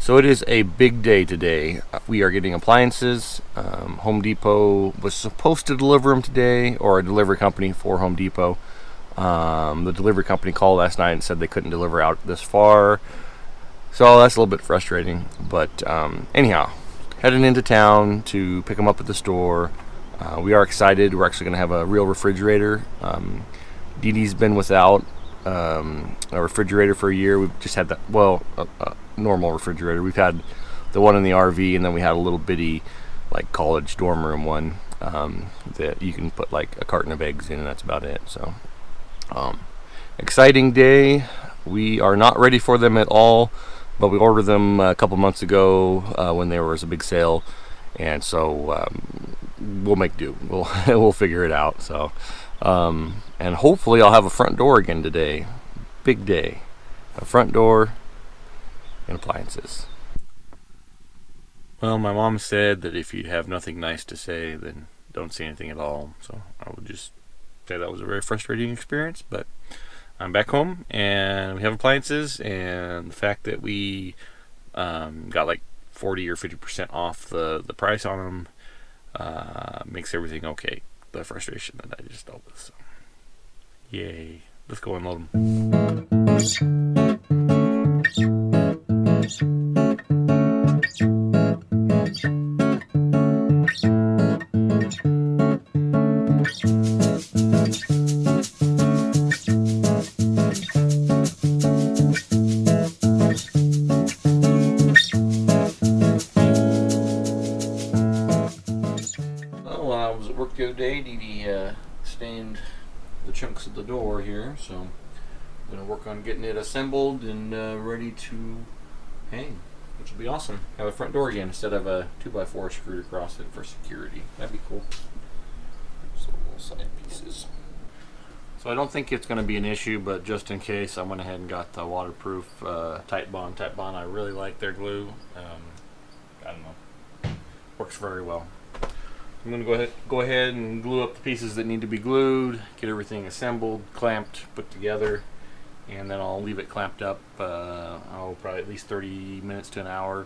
So it is a big day today. We are getting appliances. Home Depot was supposed to deliver them today, or a delivery company for Home Depot. The delivery company called last night and said they couldn't deliver out this far. So that's a little bit frustrating. But anyhow, heading into town to pick them up at the store. We are excited. We're actually going to have a real refrigerator. Dede's been without a refrigerator for a year. We've just had that, a normal refrigerator. We've had the one in the RV, and then we had a little bitty like college dorm room one that you can put like a carton of eggs in, and that's about it. So exciting day. We are not ready for them at all, but we ordered them a couple months ago when there was a big sale, and so we'll make do. We'll figure it out. So and hopefully I'll have a front door again today. Big day. A front door and appliances. Well, my mom said that if you have nothing nice to say, then don't say anything at all. So I would just say that was a very frustrating experience, but I'm back home and we have appliances, and the fact that we got like 40 or 50% off the price on them makes everything okay. The frustration that I just dealt with. So yay. Let's go unload them. Well, I was at work the other day. Dede stained the chunks of the door here, so I'm going to work on getting it assembled and ready to hang, which will be awesome. Have a front door again instead of a 2x4 screwed across it for security. That'd be cool. So little side pieces. So I don't think it's going to be an issue, but just in case, I went ahead and got the waterproof Titebond. I really like their glue. I don't know. Works very well. I'm going to go ahead and glue up the pieces that need to be glued, get everything assembled, clamped, put together, and then I'll leave it clamped up probably at least 30 minutes to an hour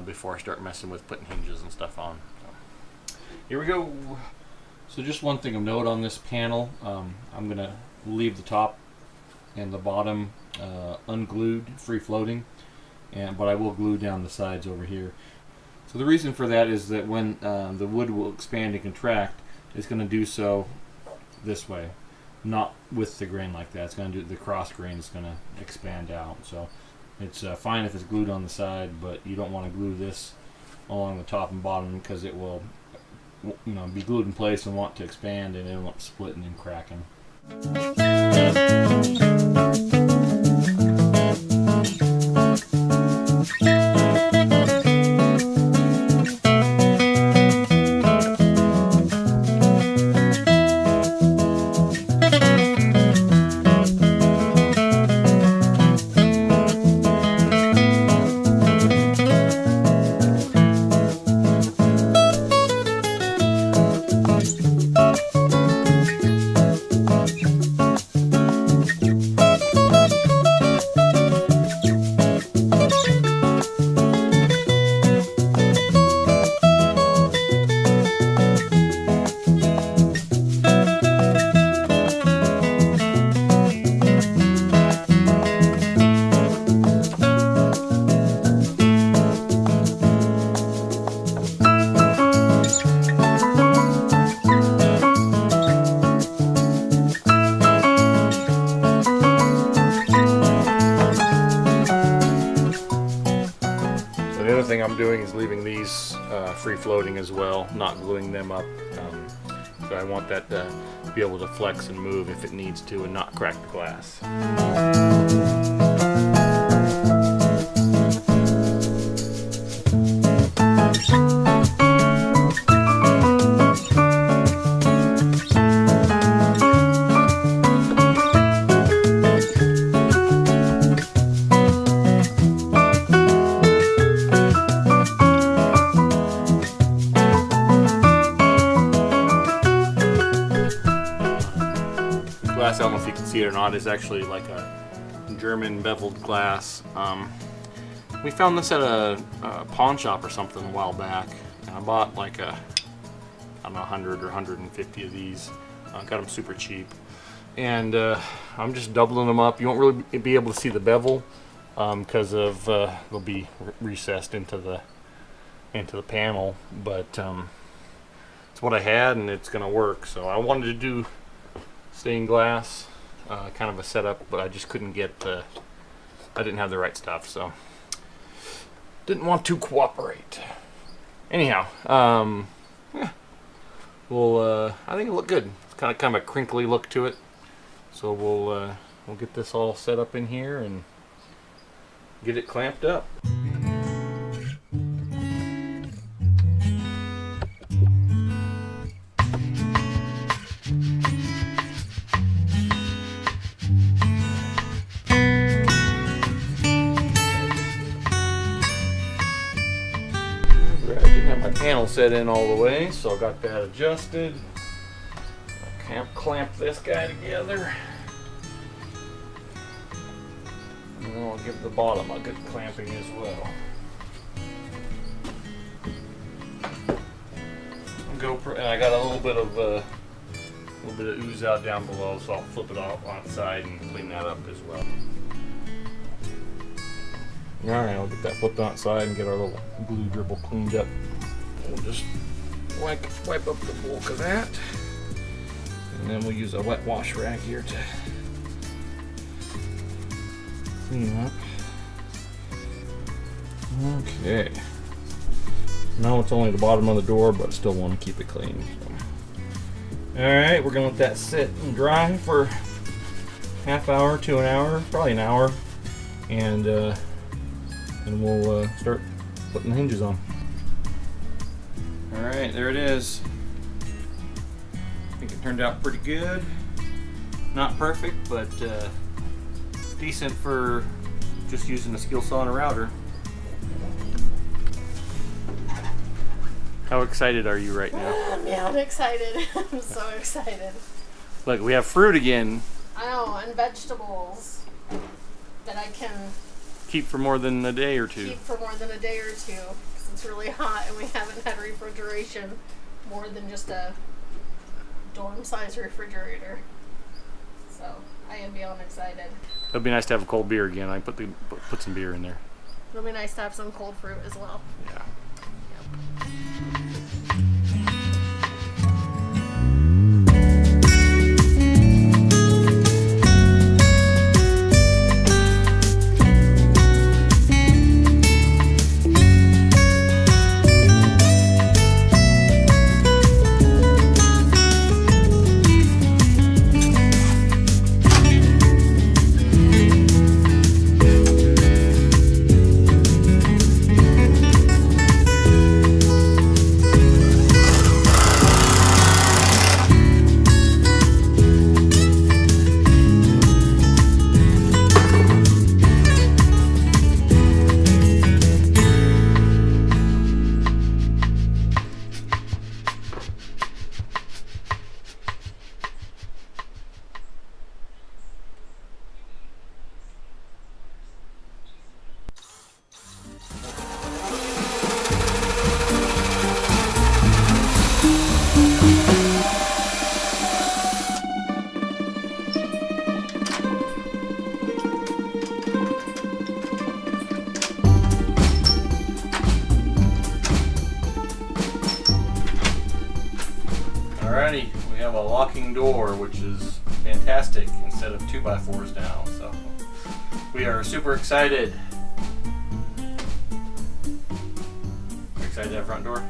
before I start messing with putting hinges and stuff on. So, here we go. So just one thing of note on this panel, I'm going to leave the top and the bottom unglued, free floating, but I will glue down the sides over here. So the reason for that is that when the wood will expand and contract, it's going to do so this way, not with the grain like that. It's going to do the cross grain is going to expand out. So it's fine if it's glued on the side, but you don't want to glue this along the top and bottom because it will, be glued in place and want to expand, and it'll end up splitting and cracking. The other thing I'm doing is leaving these free floating as well, not gluing them up. So I want that to be able to flex and move if it needs to and not crack the glass. Glass, I don't know if you can see it or not, is actually like a German beveled glass. We found this at a pawn shop or something a while back, and I bought like I don't know, 100 or 150 of these. Got them super cheap, and I'm just doubling them up. You won't really be able to see the bevel because of they'll be recessed into the panel, but it's what I had, and it's gonna work. So I wanted to do stained glass, kind of a setup, but I just couldn't get I didn't have the right stuff, so didn't want to cooperate. Anyhow, yeah. Well, I think it'll look good. It's kind of a crinkly look to it. So we'll get this all set up in here and get it clamped up. My panel set in all the way, so I got that adjusted. I clamp this guy together, and then I'll give the bottom a good clamping as well. And I got a little bit of ooze out down below, so I'll flip it off on its side and clean that up as well. All right, I'll get that flipped on its side and get our little glue dribble cleaned up. We'll just wipe up the bulk of that, and then we'll use a wet wash rag here to clean up. Okay. Now it's only the bottom of the door, but still want to keep it clean. So. Alright, we're going to let that sit and dry for half hour to an hour, probably an hour, and we'll start putting the hinges on. Alright, there it is. I think it turned out pretty good. Not perfect, but decent for just using a skill saw and a router. How excited are you right now? Yeah, I'm excited. I'm so excited. Look, we have fruit again. I know, and vegetables that I can keep for more than a day or two. Keep for more than a day or two. It's really hot and we haven't had refrigeration more than just a dorm size refrigerator. So I am beyond excited. It'd be nice to have a cold beer again. I put some beer in there. It'll be nice to have some cold fruit as well. Yeah. Yep. Alrighty, we have a locking door, which is fantastic, instead of 2x4s now, so we are super excited. Excited to have front door?